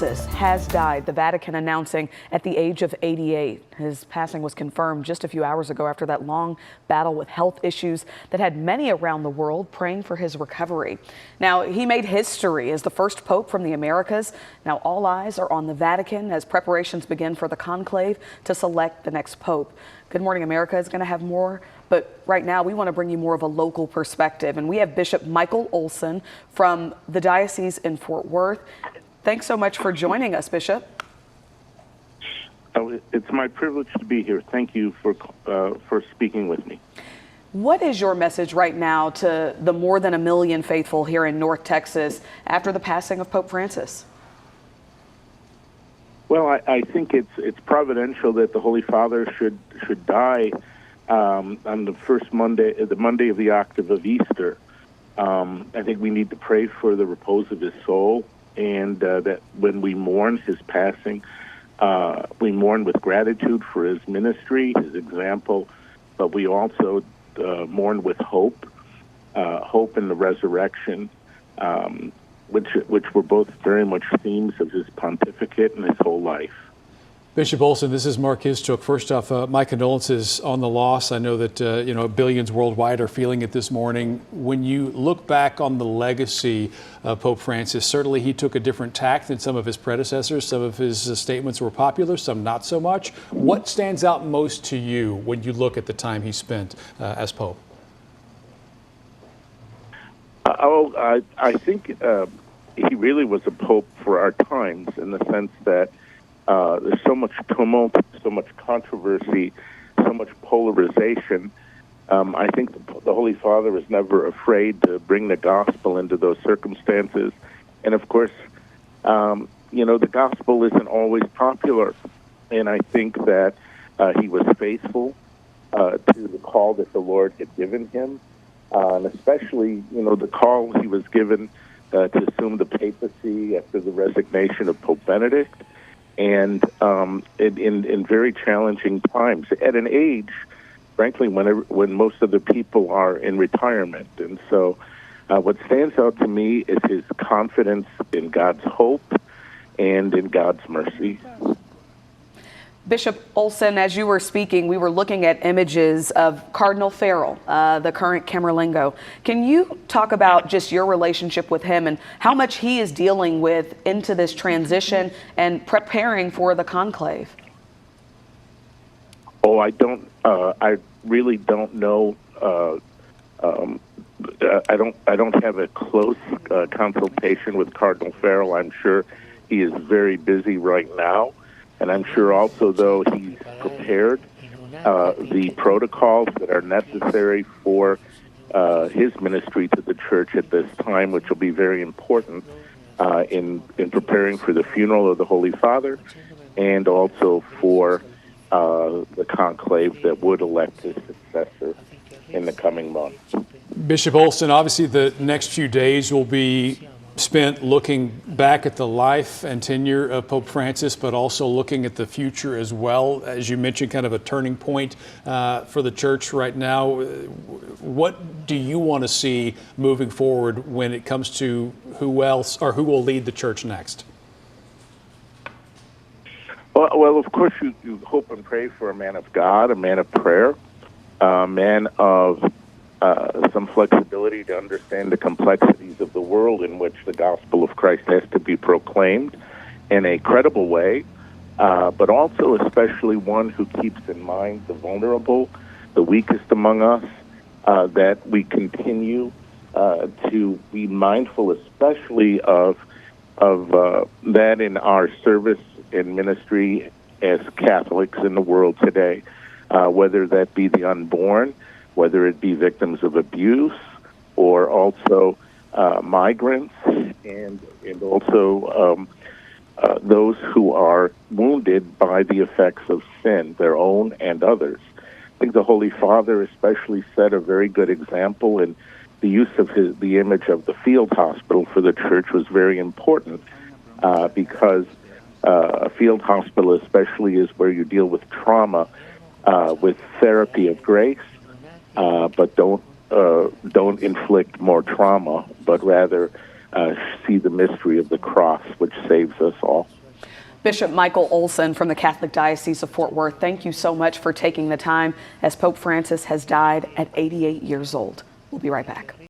Has died, the Vatican announcing at the age of 88. His passing was confirmed just a few hours ago after that long battle with health issues that had many around the world praying for his recovery. Now, he made history as the first pope from the Americas. Now, all eyes are on the Vatican as preparations begin for the conclave to select the next pope. Good Morning America is going to have more, but right now we want to bring you more of a local perspective. And we have Bishop Michael Olson from the diocese in Fort Worth. Thanks so much for joining us, Bishop. Oh, it's my privilege to be here. Thank you for speaking with me. What is your message right now to the more than 1 million faithful here in North Texas after the passing of Pope Francis? Well, I think it's providential that the Holy Father should die on the first Monday, the Monday of the octave of Easter. I think we need to pray for the repose of his soul. And that when we mourn his passing, we mourn with gratitude for his ministry, his example, but we also mourn with hope in the resurrection, which were both very much themes of his pontificate and his whole life. Bishop Olson, this is Mark Hischuk. First off, my condolences on the loss. I know that billions worldwide are feeling it this morning. When you look back on the legacy of Pope Francis, certainly he took a different tack than some of his predecessors. Some of his statements were popular, some not so much. What stands out most to you when you look at the time he spent as Pope? I think he really was a pope for our times in the sense that there's so much tumult, so much controversy, so much polarization. I think the Holy Father was never afraid to bring the gospel into those circumstances. And of course, the gospel isn't always popular. And I think that he was faithful to the call that the Lord had given him. And especially, the call he was given to assume the papacy after the resignation of Pope Benedict. And in very challenging times, at an age, frankly, when most of the people are in retirement. And so what stands out to me is his confidence in God's hope and in God's mercy. Bishop Olson, as you were speaking, we were looking at images of Cardinal Farrell, the current Camerlengo. Can you talk about just your relationship with him and how much he is dealing with into this transition and preparing for the conclave? Oh, I really don't know. I don't have a close consultation with Cardinal Farrell. I'm sure he is very busy right now. And I'm sure also, though, he's prepared the protocols that are necessary for his ministry to the church at this time, which will be very important in preparing for the funeral of the Holy Father and also for the conclave that would elect his successor in the coming months. Bishop Olson, obviously the next few days will be spent looking back at the life and tenure of Pope Francis, but also looking at the future as well. As you mentioned, kind of a turning point for the church right now. What do you want to see moving forward when it comes to who else or who will lead the church next? Well, of course, you hope and pray for a man of God, a man of prayer, a man of some flexibility to understand the complexities of the world in which the gospel of Christ has to be proclaimed in a credible way, but also especially one who keeps in mind the vulnerable, the weakest among us, that we continue to be mindful especially of that in our service and ministry as Catholics in the world today, whether that be the unborn, whether it be victims of abuse or also migrants and also those who are wounded by the effects of sin, their own and others. I think the Holy Father especially set a very good example, and the use of the image of the field hospital for the church was very important because a field hospital especially is where you deal with trauma with therapy of grace, but don't inflict more trauma, but rather see the mystery of the cross, which saves us all. Bishop Michael Olson from the Catholic Diocese of Fort Worth, thank you so much for taking the time as Pope Francis has died at 88 years old. We'll be right back.